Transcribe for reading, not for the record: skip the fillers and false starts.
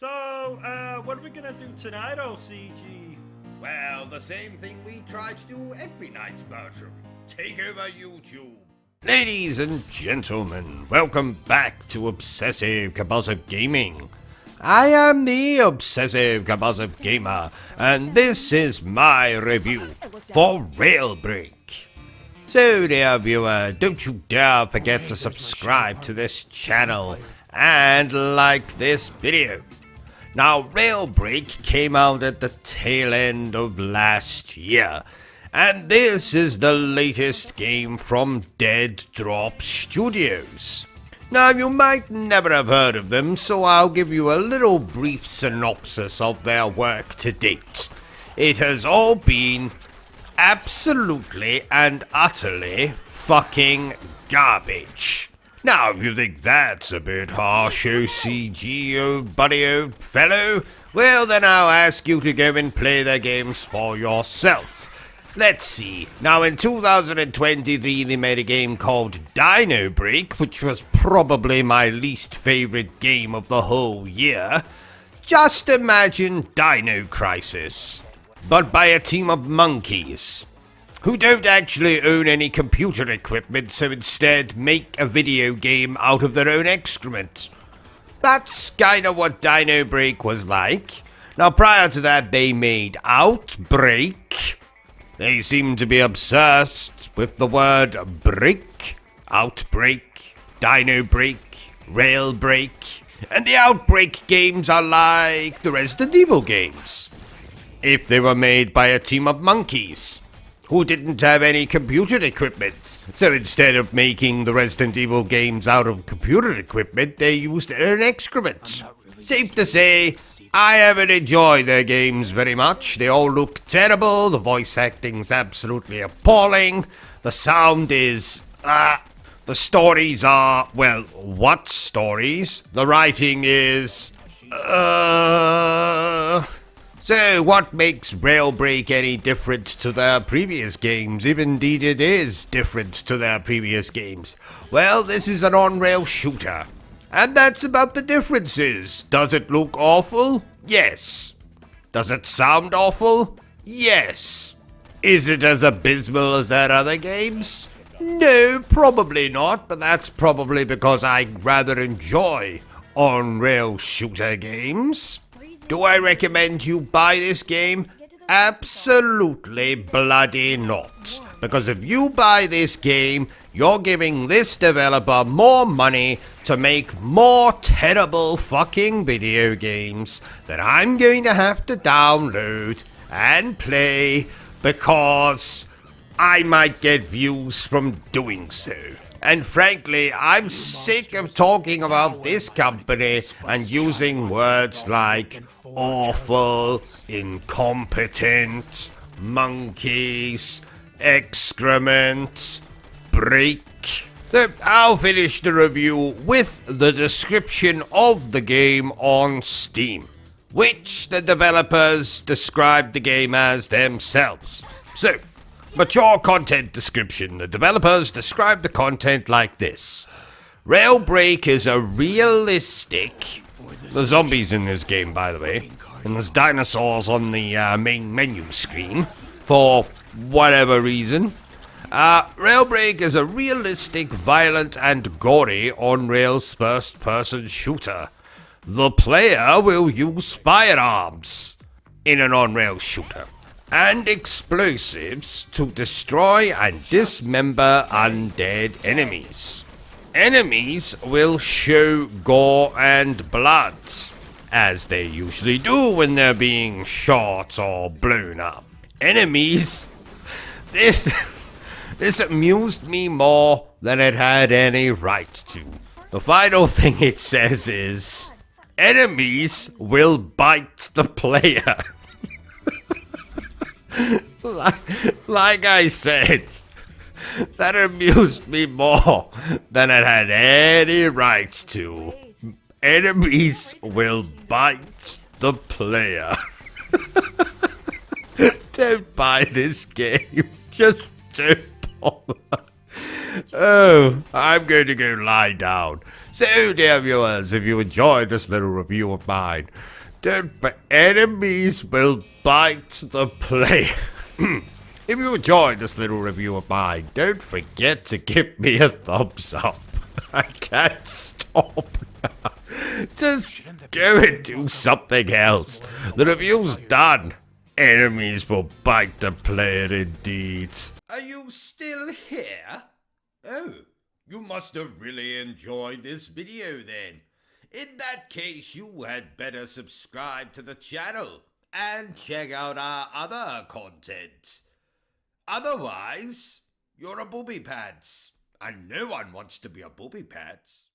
What are we gonna do tonight, OCG? Well, the same thing we try to do every night, Bertrum. Take over YouTube. Ladies and gentlemen, welcome back to Obsessive Compulsive Gaming. I am the Obsessive Compulsive Gamer, and this is my review for RAILBREAK. So, dear viewer, don't you dare forget to subscribe to this channel and like this video. Now, RAILBREAK came out at the tail end of last year, and this is the latest game from Dead Drop Studios. Now, you might never have heard of them, so I'll give you a little brief synopsis of their work to date. It has all been absolutely and utterly fucking garbage. Now, if you think that's a bit harsh, OCG, oh buddy, oh fellow, well then I'll ask you to go and play their games for yourself. Let's see. Now, in 2023, they made a game called Dino Break, which was probably my least favorite game of the whole year. Just imagine Dino Crisis, but by a team of monkeys who don't actually own any computer equipment, so instead make a video game out of their own excrement. That's kinda what Dino Break was like. Now, prior to that, they made Outbreak. They seem to be obsessed with the word break, Outbreak, Dino Break, RAILBREAK, and the Outbreak games are like the Resident Evil games, if they were made by a team of monkeys who didn't have any computer equipment. So instead of making the Resident Evil games out of computer equipment, they used their own excrement. Safe to say, I haven't enjoyed their games very much. They all look terrible, the voice acting's absolutely appalling, the sound is, the stories are, well, what stories? The writing is, So, what makes RAILBREAK any different to their previous games, if indeed it is different to their previous games? Well, this is an on-rail shooter, and that's about the differences. Does it look awful? Yes. Does it sound awful? Yes. Is it as abysmal as their other games? No, probably not, but that's probably because I rather enjoy on-rail shooter games. Do I recommend you buy this game? Absolutely bloody not. Because if you buy this game, you're giving this developer more money to make more terrible fucking video games that I'm going to have to download and play because I might get views from doing so. And frankly, I'm sick of talking about this company and using words like awful, incompetent, monkeys, excrement, break. So I'll finish the review with the description of the game on Steam, which the developers described the game as themselves. So, mature content description. The developers describe the content like this. RAILBREAK is a realistic... There's zombies in this game, by the way. And there's dinosaurs on the main menu screen, for whatever reason. RAILBREAK is a realistic, violent, and gory on-rails first-person shooter. The player will use firearms in an on-rail shooter and explosives to destroy and dismember undead enemies. Enemies will show gore and blood, as they usually do when they're being shot or blown up. Enemies... This amused me more than it had any right to. The final thing it says is, enemies will bite the player. Like I said, that amused me more than it had any right to. Enemies will bite the player. Don't buy this game. Just don't bother. Oh, I'm going to go lie down. So, dear viewers, if you enjoyed this little review of mine, enemies will bite the player. If you enjoyed this little review of mine, don't forget to give me a thumbs up. I can't stop now. Just go and do something else. The review's done. Enemies will bite the player indeed. Are you still here? Oh, you must have really enjoyed this video then. In that case, you had better subscribe to the channel and check out our other content. Otherwise, you're a booby pants, and no one wants to be a booby pants.